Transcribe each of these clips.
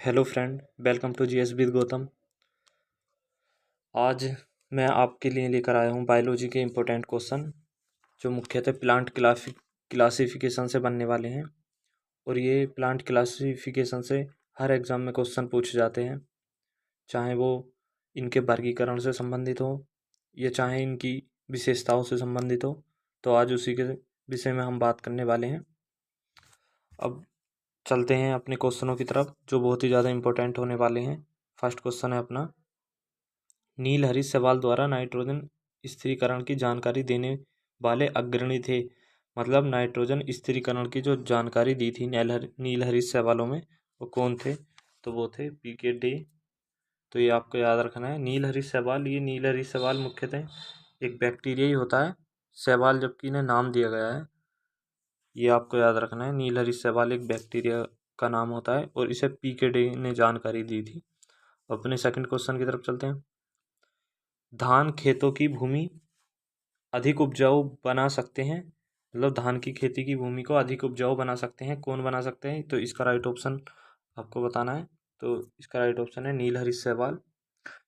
Hello friend, welcome to GS with Gautam. आज मैं आपके लिए लेकर आया हूँ बायोलॉजी के इम्पोर्टेंट क्वेश्चन जो मुख्यतः प्लांट क्लासिफिकेशन से बनने वाले हैं। और ये प्लांट क्लासिफिकेशन से हर एग्ज़ाम में क्वेश्चन पूछे जाते हैं, चाहे वो इनके वर्गीकरण से संबंधित हो या चाहे इनकी विशेषताओं से संबंधित हो। तो आज उसी के विषय में हम बात करने वाले हैं। अब चलते हैं अपने क्वेश्चनों की तरफ जो बहुत ही ज़्यादा इम्पोर्टेंट होने वाले हैं। फर्स्ट क्वेश्चन है अपना, नील हरीश सवाल द्वारा नाइट्रोजन स्थिरीकरण की जानकारी देने वाले अग्रणी थे। मतलब नाइट्रोजन स्थिरीकरण की जो जानकारी दी थी नील हरीश सवालों में वो कौन थे? तो वो थे पीके डे। तो ये आपको याद रखना है। नील हरीश सवाल, ये नील हरीश सवाल मुख्यतः एक बैक्टीरिया ही होता है सवाल, जबकि इन्हें नाम दिया गया है। ये आपको याद रखना है, नील हरीश सवाल एक बैक्टीरिया का नाम होता है और इसे पीके डे ने जानकारी दी थी। अपने सेकंड क्वेश्चन की तरफ चलते हैं। धान खेतों की भूमि अधिक उपजाऊ बना सकते हैं, मतलब धान की खेती की भूमि को अधिक उपजाऊ बना सकते हैं। कौन बना सकते हैं? तो इसका राइट ऑप्शन आपको बताना है। तो इसका राइट ऑप्शन है नील हरीश सहवाल।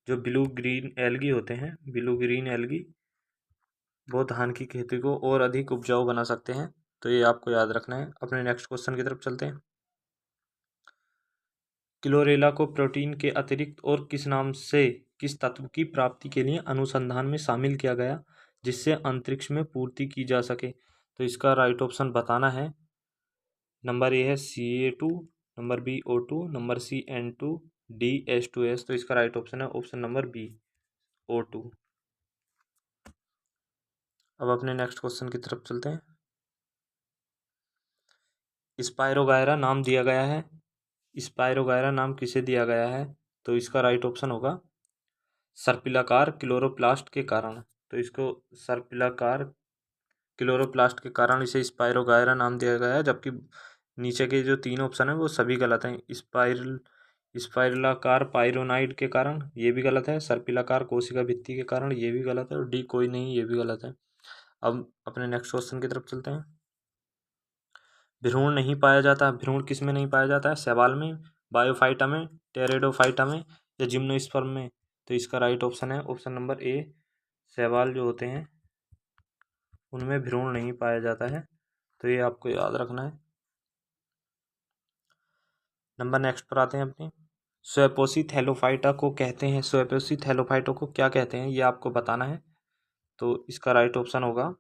जो ब्लू ग्रीन एल्गी होते हैं, ब्लू ग्रीन एल्गी, वो धान की खेती को और अधिक उपजाऊ बना सकते हैं। तो ये आपको याद रखना है। अपने नेक्स्ट क्वेश्चन की तरफ चलते हैं। क्लोरेला को प्रोटीन के अतिरिक्त और किस नाम से किस तत्व की प्राप्ति के लिए अनुसंधान में शामिल किया गया जिससे अंतरिक्ष में पूर्ति की जा सके? तो इसका राइट ऑप्शन बताना है। नंबर ए है Ca2, number B O2, number C N2, D H2S। तो इसका राइट ऑप्शन है ऑप्शन नंबर बी O2। अब अपने नेक्स्ट क्वेश्चन की तरफ चलते हैं। स्पायरोगायरा नाम दिया गया है, स्पायरोगायरा नाम किसे दिया गया है? तो इसका राइट ऑप्शन होगा सर्पिलाकार क्लोरोप्लास्ट के कारण। तो इसको सर्पिलाकार क्लोरोप्लास्ट के कारण इसे स्पायरोगायरा नाम दिया गया है, जबकि नीचे के जो तीन ऑप्शन है वो सभी गलत हैं। स्पाइरलाकार पाइरोनाइड के कारण ये भी गलत है, सर्पिलाकार कोशिका भित्ति के कारण ये भी गलत है, और डी कोई नहीं ये भी गलत है। अब अपने नेक्स्ट क्वेश्चन की तरफ चलते हैं। भ्रूण नहीं पाया जाता, भ्रूण किस में नहीं पाया जाता है? शैवाल में, बायोफाइटा में, टेरिडोफाइटा में या जिम्नोस्पर्म में? तो इसका राइट ऑप्शन है ऑप्शन नंबर ए, शैवाल जो होते हैं उनमें भ्रूण नहीं पाया जाता है। तो ये आपको याद रखना है। नंबर नेक्स्ट पर आते हैं अपनी। स्वयंपोषी थैलोफाइटा को कहते हैं, स्वयंपोषी थैलोफाइटों को क्या कहते हैं ये आपको बताना है। तो इसका राइट ऑप्शन होगा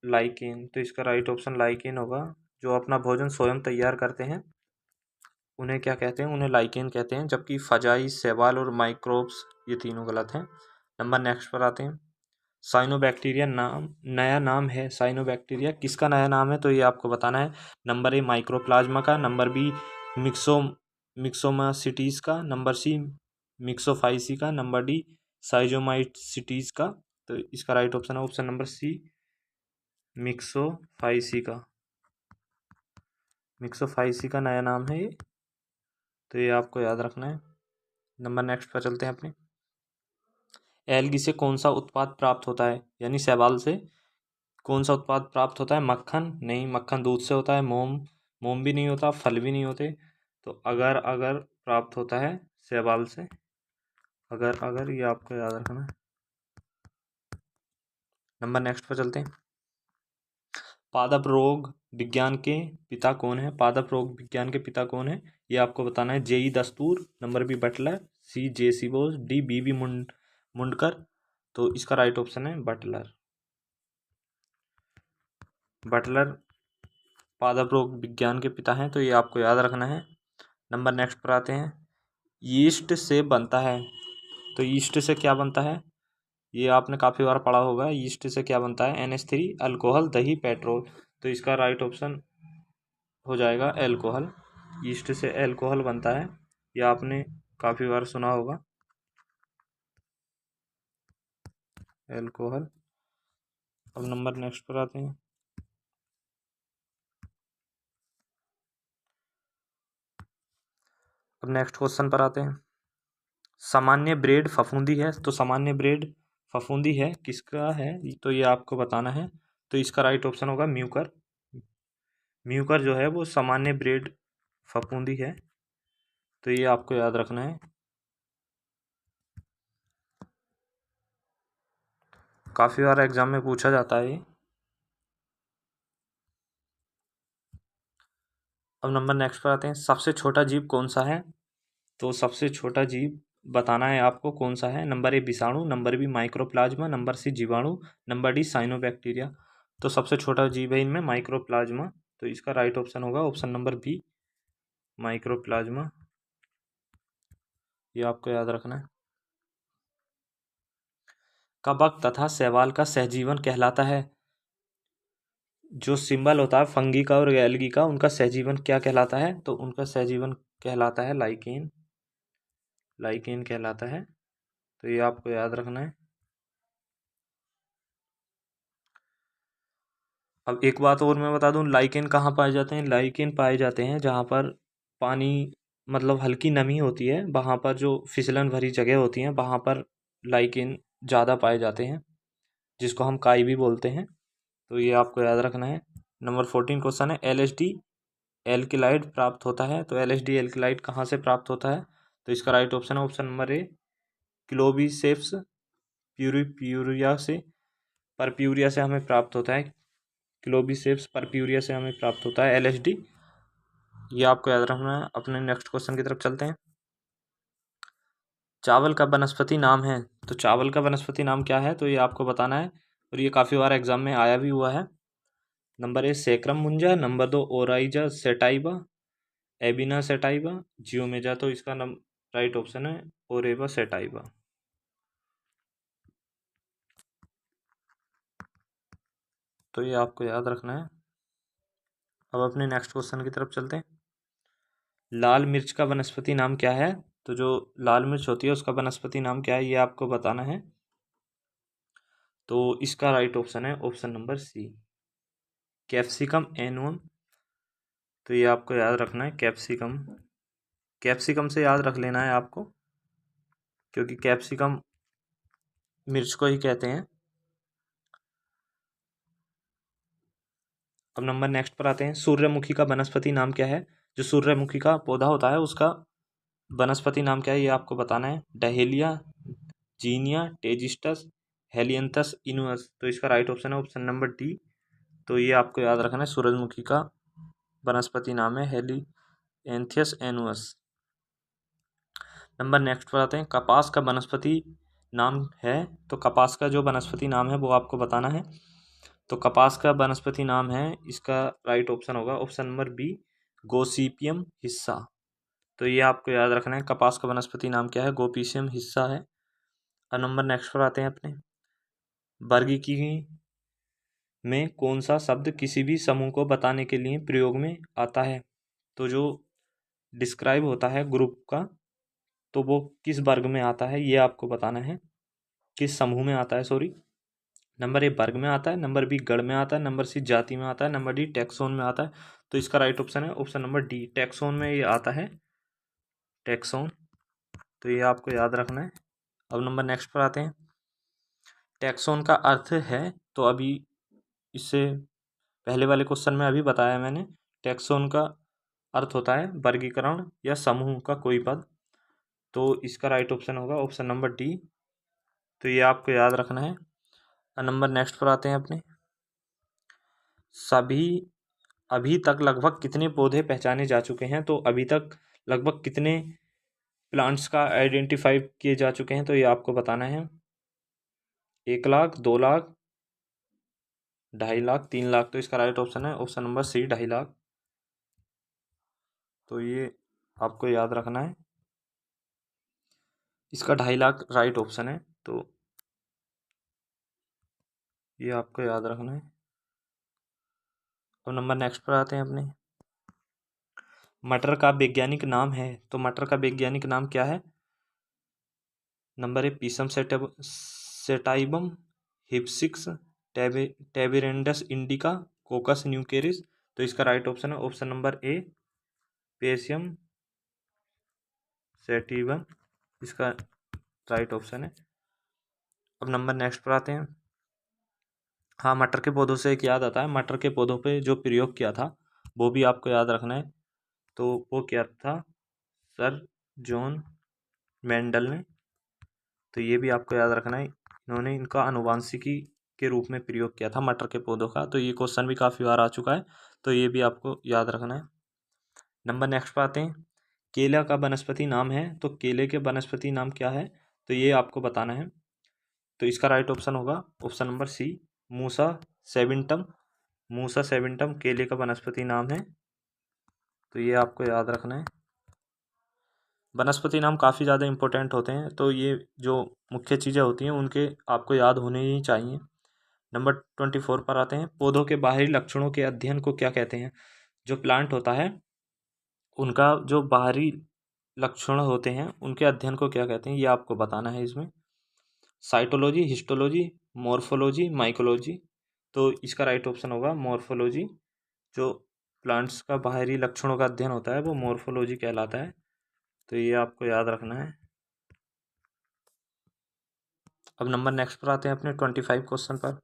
लाइकेन। तो इसका राइट ऑप्शन लाइकेन होगा। जो अपना भोजन स्वयं तैयार करते हैं उन्हें क्या कहते हैं? उन्हें लाइकेन कहते हैं, जबकि फजाई, शैवाल और माइक्रोब्स ये तीनों गलत हैं। नंबर नेक्स्ट पर आते हैं। साइनोबैक्टीरिया नाम नया नाम है, साइनोबैक्टीरिया किसका नया नाम है? तो ये आपको बताना है। नंबर ए माइक्रोप्लाज्मा का, नंबर बी मिक्सोमासिटीज का, नंबर सी मिक्सोफाइसी का, नंबर डी साइजोमाइसिटीज का। तो इसका राइट ऑप्शन है ऑप्शन नंबर सी मिक्सोफाइसी का। मिक्सोफाइसी का नया नाम है ये। तो ये आपको याद रखना है। नंबर नेक्स्ट पर चलते हैं अपने। एल्गी से कौन सा उत्पाद प्राप्त होता है, यानी शैवाल से कौन सा उत्पाद प्राप्त होता है? मक्खन नहीं, मक्खन दूध से होता है। मोम, मोम भी नहीं होता, फल भी नहीं होते। तो अगर अगर प्राप्त होता है शैवाल से, अगर अगर ये आपको याद रखना है। नंबर नेक्स्ट पर चलते हैं। पादप रोग विज्ञान के पिता कौन है? पादप रोग विज्ञान के पिता कौन है ये आपको बताना है। जेई दस्तूर, नंबर बी बटलर, सी जेसी बोस, डी बीबी मुंडकर। तो इसका राइट ऑप्शन है बटलर। बटलर पादप रोग विज्ञान के पिता हैं, तो ये आपको याद रखना है। नंबर नेक्स्ट पर आते हैं। यीस्ट से बनता है, तो यीस्ट से क्या बनता है? ये आपने काफ़ी बार पढ़ा होगा। यीस्ट से क्या बनता है? NH3, अल्कोहल, दही, पेट्रोल। तो इसका राइट ऑप्शन हो जाएगा एल्कोहल। यीस्ट से एल्कोहल बनता है, यह आपने काफ़ी बार सुना होगा, एल्कोहल। अब नंबर नेक्स्ट पर आते हैं। अब नेक्स्ट क्वेश्चन पर आते हैं। सामान्य ब्रेड फफूंदी है, तो सामान्य ब्रेड फफूंदी है किसका है? तो ये आपको बताना है। तो इसका राइट ऑप्शन होगा म्यूकर। म्यूकर जो है वो सामान्य ब्रेड फफूंदी है। तो ये आपको याद रखना है। काफ़ी बार एग्जाम में पूछा जाता है ये। अब नंबर नेक्स्ट पर आते हैं, सबसे छोटा जीव कौन सा है। तो सबसे छोटा जीव बताना है आपको कौन सा है। नंबर ए विषाणु, number B mycoplasma, number C जीवाणु, नंबर डी साइनोबैक्टीरिया। तो सबसे छोटा जीव है इनमें माइक्रोप्लाज्मा। तो इसका राइट ऑप्शन होगा ऑप्शन नंबर बी, माइक्रोप्लाज्मा। ये आपको याद रखना है। कवक तथा शैवाल का सहजीवन कहलाता है। जो सिंबल होता है फंगी का और एल्गी का, उनका सहजीवन क्या कहलाता है। तो उनका सहजीवन कहलाता है लाइकेन। लाइकेन कहलाता है। तो ये आपको याद रखना है। अब एक बात और मैं बता दूं, लाइकेन कहाँ पाए जाते हैं। लाइकेन पाए जाते हैं जहाँ पर पानी मतलब हल्की नमी होती है, वहाँ पर जो फिसलन भरी जगह होती हैं वहाँ पर लाइकेन ज़्यादा पाए जाते हैं, जिसको हम काई भी बोलते हैं। तो ये आपको याद रखना है। नंबर 14 क्वेश्चन है, LSD एल्किलाइड प्राप्त होता है। तो LSD एल्किलाइड कहाँ से प्राप्त होता है। तो इसका राइट ऑप्शन है ऑप्शन नंबर ए, क्लोबीसेप्स प्यूरिया से, परप्यूरिया से हमें प्राप्त होता है। क्लोबीसेप्स परप्यूरिया से हमें प्राप्त होता है LSD। ये आपको याद रखना है। अपने नेक्स्ट क्वेश्चन की तरफ चलते हैं। चावल का वनस्पति नाम है। तो चावल का वनस्पति नाम क्या है, तो ये आपको बताना है, और ये काफ़ी बार एग्जाम में आया भी हुआ है। Number A Saccharum munja, number 2 Oryza sativa, Avena sativa, Zea mays. तो इसका राइट ऑप्शन है ओरेबा सेटाइबा। तो ये आपको याद रखना है। अब अपने नेक्स्ट क्वेश्चन की तरफ चलते हैं। लाल मिर्च का वनस्पति नाम क्या है। तो जो लाल मिर्च होती है उसका वनस्पति नाम क्या है, ये आपको बताना है। तो इसका राइट ऑप्शन है ऑप्शन नंबर सी, कैप्सिकम एनुअम। तो ये आपको याद रखना है कैप्सिकम। कैप्सिकम से याद रख लेना है आपको, क्योंकि कैप्सिकम मिर्च को ही कहते हैं। अब नंबर नेक्स्ट पर आते हैं, सूर्यमुखी का वनस्पति नाम क्या है। जो सूर्यमुखी का पौधा होता है उसका वनस्पति नाम क्या है, ये आपको बताना है। Dahlia, zinnia, Tagetes, Helianthus annuus. तो इसका राइट ऑप्शन है ऑप्शन नंबर डी। तो ये आपको याद रखना है, सूरजमुखी का वनस्पति नाम है हेलियंथस एनुअस। नंबर नेक्स्ट पर आते हैं, कपास का वनस्पति नाम है। तो कपास का जो वनस्पति नाम है वो आपको बताना है। तो कपास का वनस्पति नाम है, इसका राइट ऑप्शन होगा ऑप्शन नंबर बी, गोसिपियम हिस्सा। तो ये आपको याद रखना है, कपास का वनस्पति नाम क्या है, गोपीसियम हिस्सा है। और नंबर नेक्स्ट पर आते हैं अपने, वर्गीकी में कौन सा शब्द किसी भी समूह को बताने के लिए प्रयोग में आता है। तो जो डिस्क्राइब होता है ग्रुप का, तो वो किस वर्ग में आता है ये आपको बताना है, किस समूह में आता है सॉरी। नंबर ए वर्ग में आता है, नंबर बी गण में आता है, नंबर सी जाति में आता है, नंबर डी टैक्सोन में आता है। तो इसका राइट ऑप्शन है ऑप्शन नंबर डी, टैक्सोन में ये आता है, टैक्सोन। तो ये आपको याद रखना है। अब नंबर नेक्स्ट पर आते हैं, टैक्सोन का अर्थ है। तो अभी इससे पहले वाले क्वेश्चन में अभी बताया मैंने, टैक्सोन का अर्थ होता है वर्गीकरण या समूह का कोई पद। तो इसका राइट ऑप्शन होगा ऑप्शन नंबर डी। तो ये आपको याद रखना है। नंबर नेक्स्ट पर आते हैं अपने, सभी अभी तक लगभग कितने पौधे पहचाने जा चुके हैं। तो अभी तक लगभग कितने प्लांट्स का आइडेंटिफाई किए जा चुके हैं, तो ये आपको बताना है। 1 लाख, 2 लाख, 2.5 लाख, 3 लाख। तो इसका राइट ऑप्शन है ऑप्शन नंबर सी, 2.5 लाख। तो ये आपको याद रखना है, इसका 2.5 लाख राइट ऑप्शन है। तो ये आपको याद रखना है। अब नंबर नेक्स्ट पर आते हैं अपने, मटर का वैज्ञानिक नाम है। तो मटर का वैज्ञानिक नाम क्या है। नंबर ए पीसम सेटाइबम, हिप्सिक्स, टेबिरेंडस इंडिका, कोकस न्यूकेरिस। तो इसका राइट ऑप्शन है option number A, Pisum sativum. इसका राइट ऑप्शन है। अब नंबर नेक्स्ट पर आते हैं, हाँ मटर के पौधों से एक याद आता है, मटर के पौधों पे जो प्रयोग किया था वो भी आपको याद रखना है। तो वो किया था सर जॉन मेंडल ने। तो ये भी आपको याद रखना है, इन्होंने इनका आनुवांशिकी के रूप में प्रयोग किया था मटर के पौधों का। तो ये क्वेश्चन भी काफ़ी बार आ चुका है, तो ये भी आपको याद रखना है। नंबर नेक्स्ट पर आते हैं, केला का वनस्पति नाम है, तो केले के वनस्पति नाम क्या है, तो ये आपको बताना है। तो इसका राइट ऑप्शन होगा ऑप्शन नंबर सी, मूसा सेविंटम। मूसा सेविंटम केले का वनस्पति नाम है, तो ये आपको याद रखना है। वनस्पति नाम काफ़ी ज़्यादा इंपॉर्टेंट होते हैं, तो ये जो मुख्य चीज़ें होती हैं उनके आपको याद होने ही चाहिए। नंबर 24 पर आते हैं, पौधों के बाहरी लक्षणों के अध्ययन को क्या कहते हैं। जो प्लांट होता है उनका जो बाहरी लक्षण होते हैं उनके अध्ययन को क्या कहते हैं, ये आपको बताना है इसमें। Cytology, histology, morphology, mycology. तो इसका राइट ऑप्शन होगा मॉर्फोलॉजी। जो प्लांट्स का बाहरी लक्षणों का अध्ययन होता है वो मॉर्फोलॉजी कहलाता है, तो ये आपको याद रखना है। अब नंबर नेक्स्ट पर आते हैं अपने 25 क्वेश्चन पर।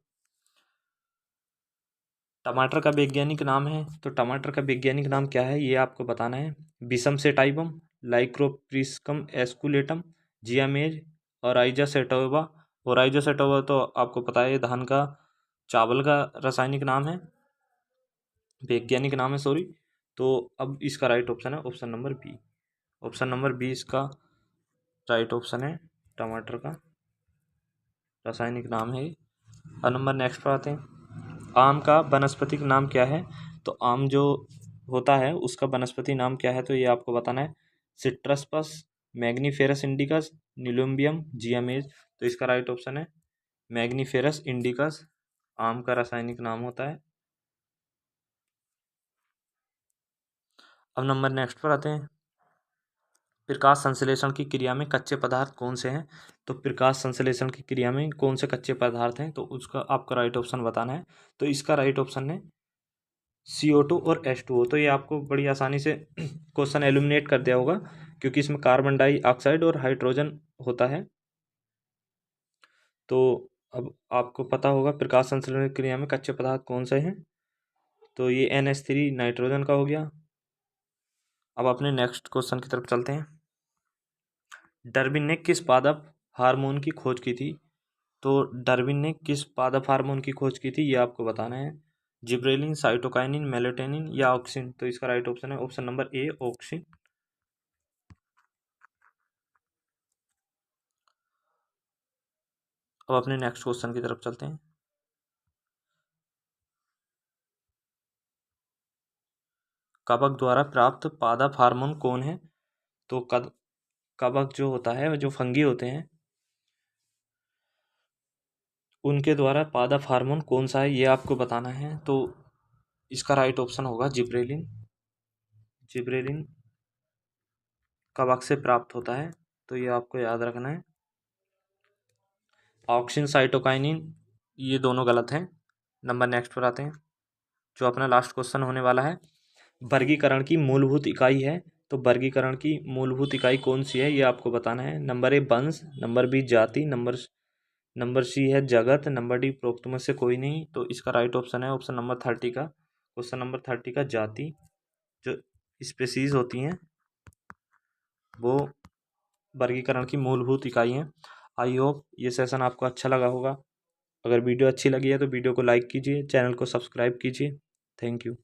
टमाटर का वैज्ञानिक नाम है, तो टमाटर का वैज्ञानिक नाम क्या है ये आपको बताना है। बिसम सेटाइवम, लाइक्रोप्रिस्कम एस्कुलेटम, जियामेज, ओराइजा सेटोवा। ओराइजा सेटोवा तो आपको पता है धान का चावल का रासायनिक नाम है, वैज्ञानिक नाम है सॉरी। तो अब इसका राइट ऑप्शन है option number B. Option number B इसका राइट ऑप्शन है, टमाटर का रासायनिक नाम है। और नंबर नेक्स्ट पर आते हैं, आम का वनस्पतिक नाम क्या है, तो आम जो होता है उसका वनस्पति नाम क्या है, तो ये आपको बताना है। सिट्रसपस, मैग्नीफेरस इंडिकस, न्यूलोम्बियम, जियामेज। तो इसका राइट ऑप्शन है मैग्नीफेरस इंडिकस, आम का रासायनिक नाम होता है। अब नंबर नेक्स्ट पर आते हैं, प्रकाश संश्लेषण की क्रिया में कच्चे पदार्थ कौन से हैं। तो प्रकाश संश्लेषण की क्रिया में कौन से कच्चे पदार्थ हैं, तो उसका आपको राइट ऑप्शन बताना है। तो इसका राइट ऑप्शन है CO2 और H2O। तो ये आपको बड़ी आसानी से क्वेश्चन एलिमिनेट कर दिया होगा, क्योंकि इसमें कार्बन डाइऑक्साइड और हाइड्रोजन होता है। तो अब आपको पता होगा प्रकाश संश्लेषण क्रिया में कच्चे पदार्थ कौन से हैं, तो ये NH3 नाइट्रोजन का हो गया। अब अपने नेक्स्ट क्वेश्चन की तरफ चलते हैं, डार्विन ने किस पादप हार्मोन की खोज की थी। तो डार्विन ने किस पादप हार्मोन की खोज की थी ये आपको बताना है। जिब्रेलिन, साइटोकाइनिन, मेलेटोनिन या ऑक्सिन। तो इसका राइट ऑप्शन है ऑप्शन नंबर ए, ऑक्सिन। अब अपने नेक्स्ट क्वेश्चन की तरफ चलते हैं, कवक द्वारा प्राप्त पादप हार्मोन कौन है। तो कवक जो होता है, जो फंगी होते हैं, उनके द्वारा पादप हार्मोन कौन सा है ये आपको बताना है। तो इसका राइट ऑप्शन होगा जिब्रेलिन। जिब्रेलिन कवक से प्राप्त होता है, तो ये आपको याद रखना है। ऑक्सिन, साइटोकाइनिन ये दोनों गलत हैं। नंबर नेक्स्ट पर आते हैं, जो अपना लास्ट क्वेश्चन होने वाला है, वर्गीकरण की मूलभूत इकाई है। तो वर्गीकरण की मूलभूत इकाई कौन सी है ये आपको बताना है। नंबर ए वंश, नंबर बी जाति, नंबर सी है जगत, नंबर डी उपरोक्त में से कोई नहीं। तो इसका राइट ऑप्शन है ऑप्शन नंबर 30 का, क्वेश्चन नंबर 30 का जाति। जो स्पेसीज होती हैं वो वर्गीकरण की मूलभूत इकाई हैं। आई होप ये सेशन आपको अच्छा लगा होगा। अगर वीडियो अच्छी लगी है तो वीडियो को लाइक कीजिए, चैनल को सब्सक्राइब कीजिए। Thank you.